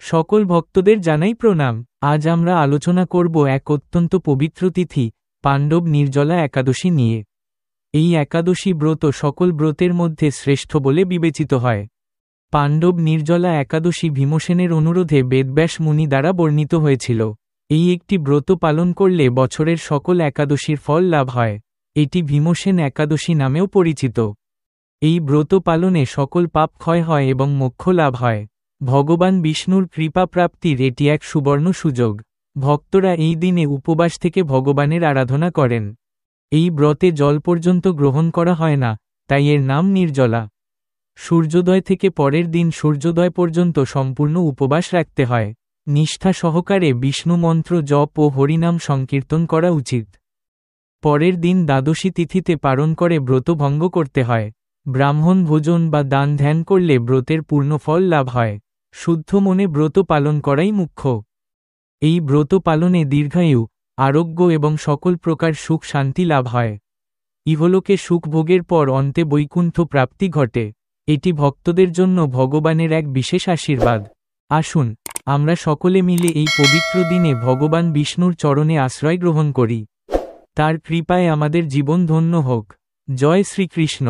সকল ভক্তদের জানাই প্রণাম। আজ আমরা আলোচনা করব এক অত্যন্ত পবিত্র তিথি, পাণ্ডব নির্জলা একাদশী নিয়ে। এই একাদশী ব্রত সকল ব্রতের মধ্যে শ্রেষ্ঠ বলে বিবেচিত হয়। পাণ্ডব নির্জলা একাদশী ভীমসেনের অনুরোধে বেদব্যাস মুনি দ্বারা বর্ণিত হয়েছিল। এই একটি ব্রত পালন করলে বছরের সকল একাদশীর ফল লাভ হয়। এটি ভীমসেন একাদশী নামেও পরিচিত। এই ব্রত পালনে সকল পাপ ক্ষয় হয় এবং মোক্ষ লাভ হয়। ভগবান বিষ্ণুর কৃপা প্রাপ্তির এটি এক সুবর্ণ সুযোগ। ভক্তরা এই দিনে উপবাস থেকে ভগবানের আরাধনা করেন। এই ব্রতে জল পর্যন্ত গ্রহণ করা হয় না, তাই এর নাম নির্জলা। সূর্যোদয় থেকে পরের দিন সূর্যোদয় পর্যন্ত সম্পূর্ণ উপবাস রাখতে হয়। নিষ্ঠা সহকারে বিষ্ণু মন্ত্র জপ ও হরিনাম সংকীর্তন করা উচিত। পরের দিন দ্বাদশী তিথিতে পালন করে ব্রত ভঙ্গ করতে হয়। ব্রাহ্মণ ভোজন বা দান ধ্যান করলে ব্রতের পূর্ণ ফল লাভ হয়। শুদ্ধ মনে ব্রত পালন করাই মুখ্য। এই ব্রত পালনে দীর্ঘায়ু, আরোগ্য এবং সকল প্রকার সুখ শান্তি লাভ হয়। ইহলোকে সুখ ভোগের পর অন্তে বৈকুণ্ঠ প্রাপ্তি ঘটে। এটি ভক্তদের জন্য ভগবানের এক বিশেষ আশীর্বাদ। আসুন, আমরা সকলে মিলে এই পবিত্র দিনে ভগবান বিষ্ণুর চরণে আশ্রয় গ্রহণ করি। তার কৃপায় আমাদের জীবন ধন্য হোক। জয় শ্রীকৃষ্ণ।